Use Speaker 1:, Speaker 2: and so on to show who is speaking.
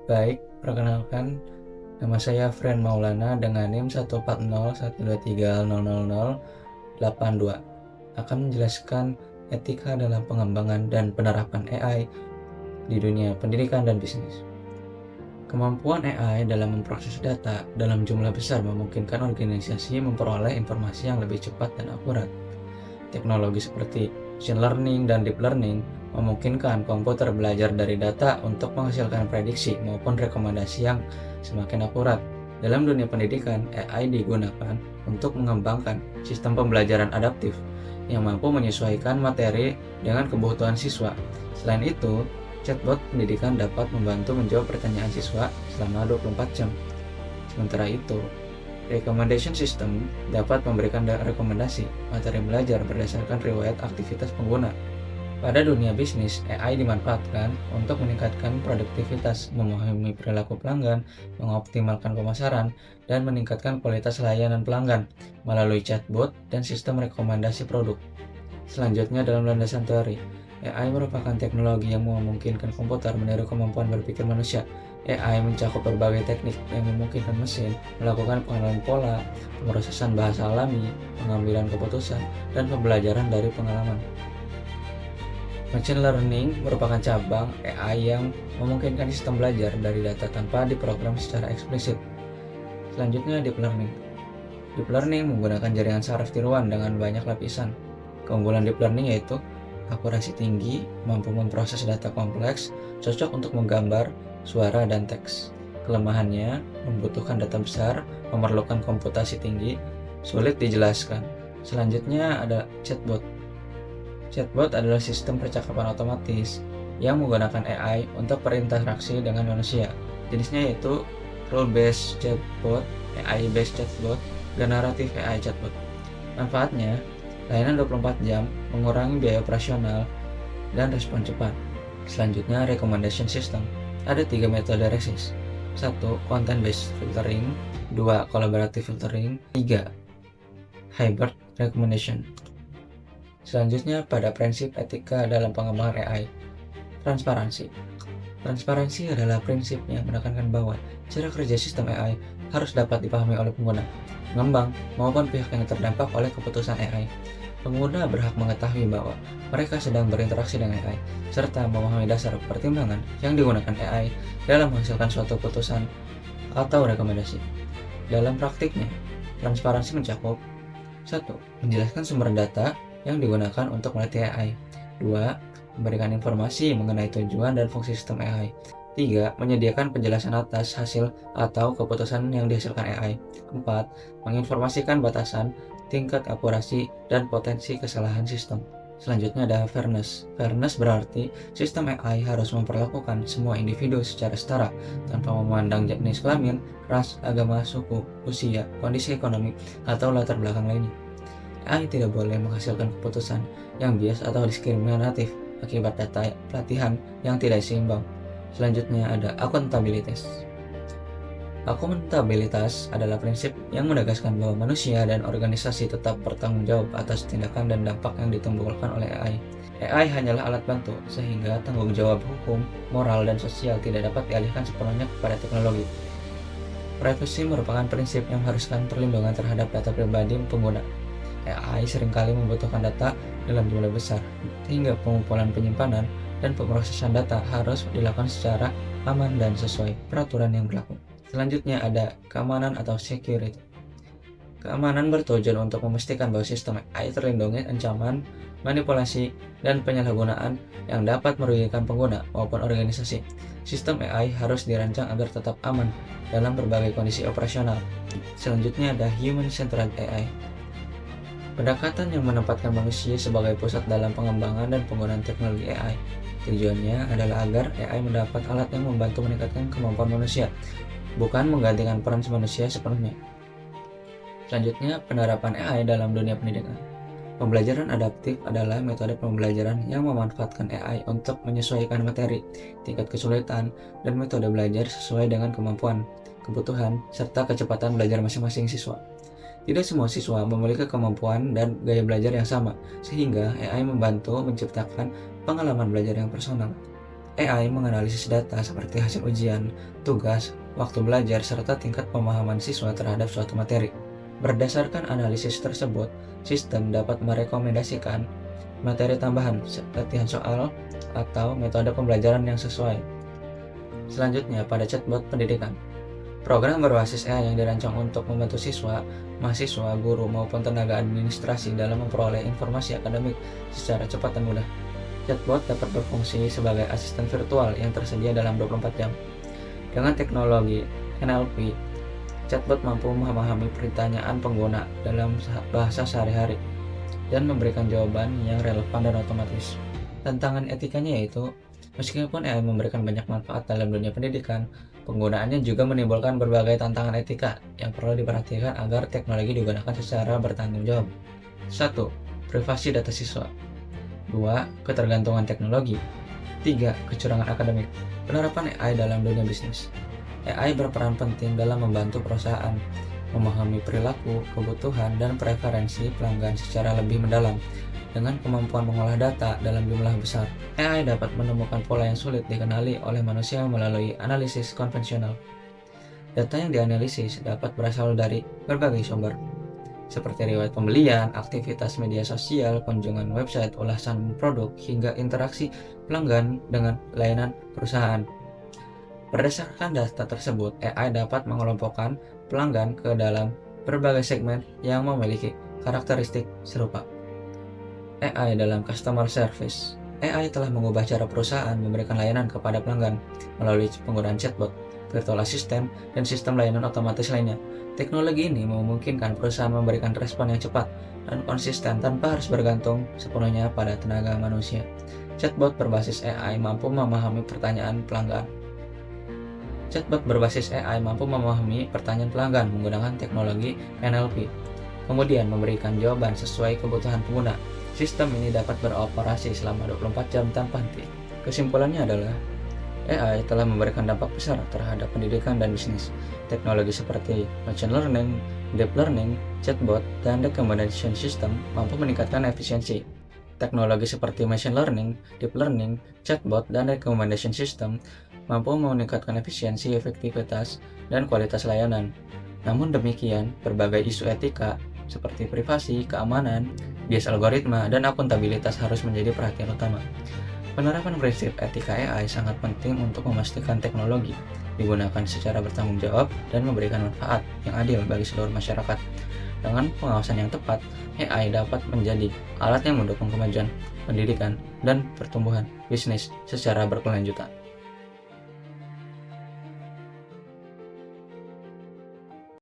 Speaker 1: Baik, perkenalkan, nama saya Fren Maulana dengan NIM 14012300082. Akan menjelaskan etika dalam pengembangan dan penerapan AI di dunia pendidikan dan bisnis. Kemampuan AI dalam memproses data dalam jumlah besar memungkinkan organisasi memperoleh informasi yang lebih cepat dan akurat. Teknologi seperti machine learning dan deep learning memungkinkan komputer belajar dari data untuk menghasilkan prediksi maupun rekomendasi yang semakin akurat. Dalam dunia pendidikan, AI digunakan untuk mengembangkan sistem pembelajaran adaptif yang mampu menyesuaikan materi dengan kebutuhan siswa. Selain itu, chatbot pendidikan dapat membantu menjawab pertanyaan siswa selama 24 jam. Sementara itu, recommendation system dapat memberikan rekomendasi materi belajar berdasarkan riwayat aktivitas pengguna. Pada dunia bisnis, AI dimanfaatkan untuk meningkatkan produktivitas, memahami perilaku pelanggan, mengoptimalkan pemasaran, dan meningkatkan kualitas layanan pelanggan melalui chatbot dan sistem rekomendasi produk. Selanjutnya, dalam landasan teori, AI merupakan teknologi yang memungkinkan komputer meniru kemampuan berpikir manusia. AI mencakup berbagai teknik yang memungkinkan mesin melakukan pengenalan pola, pemrosesan bahasa alami, pengambilan keputusan, dan pembelajaran dari pengalaman. Machine learning merupakan cabang AI yang memungkinkan sistem belajar dari data tanpa diprogram secara eksplisit. Selanjutnya, deep learning. Deep learning menggunakan jaringan saraf tiruan dengan banyak lapisan. Keunggulan deep learning yaitu akurasi tinggi, mampu memproses data kompleks, cocok untuk menggambar, suara, dan teks. Kelemahannya, membutuhkan data besar, memerlukan komputasi tinggi, sulit dijelaskan. Selanjutnya ada chatbot. Chatbot adalah sistem percakapan otomatis yang menggunakan AI untuk berinteraksi dengan manusia. Jenisnya yaitu rule-based chatbot, AI-based chatbot, generative AI chatbot. Manfaatnya, layanan 24 jam, mengurangi biaya operasional, dan respon cepat. Selanjutnya, recommendation system. Ada 3 metode RASIS. 1. Content-based filtering. 2. Collaborative filtering. 3. Hybrid recommendation. Selanjutnya, pada prinsip etika dalam pengembangan AI. Transparansi. Transparansi adalah prinsip yang menekankan bahwa cara kerja sistem AI harus dapat dipahami oleh pengguna, pengembang, maupun pihak yang terdampak oleh keputusan AI. Pengguna berhak mengetahui bahwa mereka sedang berinteraksi dengan AI, serta memahami dasar pertimbangan yang digunakan AI dalam menghasilkan suatu keputusan atau rekomendasi. Dalam praktiknya, transparansi mencakup 1. Menjelaskan sumber data yang digunakan untuk melatih AI. 2. Memberikan informasi mengenai tujuan dan fungsi sistem AI. 3. Menyediakan penjelasan atas hasil atau keputusan yang dihasilkan AI. 4. Menginformasikan batasan, tingkat akurasi, dan potensi kesalahan sistem. Selanjutnya ada fairness. Fairness berarti sistem AI harus memperlakukan semua individu secara setara tanpa memandang jenis kelamin, ras, agama, suku, usia, kondisi ekonomi, atau latar belakang lainnya. AI tidak boleh menghasilkan keputusan yang bias atau diskriminatif akibat data pelatihan yang tidak seimbang. Selanjutnya ada akuntabilitas. Akuntabilitas adalah prinsip yang menegaskan bahwa manusia dan organisasi tetap bertanggung jawab atas tindakan dan dampak yang ditimbulkan oleh AI. AI hanyalah alat bantu, sehingga tanggung jawab hukum, moral, dan sosial tidak dapat dialihkan sepenuhnya kepada teknologi. Privasi merupakan prinsip yang mengharuskan perlindungan terhadap data pribadi pengguna. AI seringkali membutuhkan data dalam jumlah besar, hingga pengumpulan, penyimpanan, dan pemrosesan data harus dilakukan secara aman dan sesuai peraturan yang berlaku. Selanjutnya ada keamanan atau security. Keamanan bertujuan untuk memastikan bahwa sistem AI terlindungi ancaman, manipulasi, dan penyalahgunaan yang dapat merugikan pengguna maupun organisasi. Sistem AI harus dirancang agar tetap aman dalam berbagai kondisi operasional. Selanjutnya ada human-centered AI. Pendekatan yang menempatkan manusia sebagai pusat dalam pengembangan dan penggunaan teknologi AI. Tujuannya adalah agar AI mendapat alat yang membantu meningkatkan kemampuan manusia, bukan menggantikan peran manusia sepenuhnya. Selanjutnya, penerapan AI dalam dunia pendidikan. Pembelajaran adaptif adalah metode pembelajaran yang memanfaatkan AI untuk menyesuaikan materi, tingkat kesulitan, dan metode belajar sesuai dengan kemampuan, kebutuhan, serta kecepatan belajar masing-masing siswa. Tidak semua siswa memiliki kemampuan dan gaya belajar yang sama, sehingga AI membantu menciptakan pengalaman belajar yang personal. AI menganalisis data seperti hasil ujian, tugas, waktu belajar, serta tingkat pemahaman siswa terhadap suatu materi. Berdasarkan analisis tersebut, sistem dapat merekomendasikan materi tambahan, latihan soal, atau metode pembelajaran yang sesuai. Selanjutnya, pada chatbot pendidikan. Program berbasis AI yang dirancang untuk membantu siswa, mahasiswa, guru, maupun tenaga administrasi dalam memperoleh informasi akademik secara cepat dan mudah. Chatbot dapat berfungsi sebagai asisten virtual yang tersedia dalam 24 jam. Dengan teknologi NLP, chatbot mampu memahami pertanyaan pengguna dalam bahasa sehari-hari dan memberikan jawaban yang relevan dan otomatis. Tantangan etikanya yaitu, meskipun AI memberikan banyak manfaat dalam dunia pendidikan, penggunaannya juga menimbulkan berbagai tantangan etika yang perlu diperhatikan agar teknologi digunakan secara bertanggung jawab. 1. Privasi data siswa. 2. Ketergantungan teknologi. 3. Kecurangan akademik. Penerapan AI dalam dunia bisnis. AI berperan penting dalam membantu perusahaan memahami perilaku, kebutuhan, dan preferensi pelanggan secara lebih mendalam. Dengan kemampuan mengolah data dalam jumlah besar, AI dapat menemukan pola yang sulit dikenali oleh manusia melalui analisis konvensional. Data yang dianalisis dapat berasal dari berbagai sumber, seperti riwayat pembelian, aktivitas media sosial, kunjungan website, ulasan produk, hingga interaksi pelanggan dengan layanan perusahaan. Berdasarkan data tersebut, AI dapat mengelompokkan pelanggan ke dalam berbagai segmen yang memiliki karakteristik serupa. AI dalam customer service. AI telah mengubah cara perusahaan memberikan layanan kepada pelanggan melalui penggunaan chatbot, virtual assistant, dan sistem layanan otomatis lainnya. Teknologi ini memungkinkan perusahaan memberikan respon yang cepat dan konsisten tanpa harus bergantung sepenuhnya pada tenaga manusia. Chatbot berbasis AI mampu memahami pertanyaan pelanggan. Chatbot berbasis AI mampu memahami pertanyaan pelanggan menggunakan teknologi NLP, kemudian memberikan jawaban sesuai kebutuhan pengguna. Sistem ini dapat beroperasi selama 24 jam tanpa henti. Kesimpulannya adalah, AI telah memberikan dampak besar terhadap pendidikan dan bisnis. Teknologi seperti machine learning, deep learning, chatbot, dan recommendation system mampu meningkatkan efisiensi. Teknologi seperti machine learning, deep learning, chatbot, dan recommendation system mampu meningkatkan efisiensi, efektivitas, dan kualitas layanan. Namun demikian, berbagai isu etika seperti privasi, keamanan, bias algoritma, dan akuntabilitas harus menjadi perhatian utama. Penerapan prinsip etika AI sangat penting untuk memastikan teknologi digunakan secara bertanggung jawab dan memberikan manfaat yang adil bagi seluruh masyarakat. Dengan pengawasan yang tepat, AI dapat menjadi alat yang mendukung kemajuan pendidikan dan pertumbuhan bisnis secara berkelanjutan.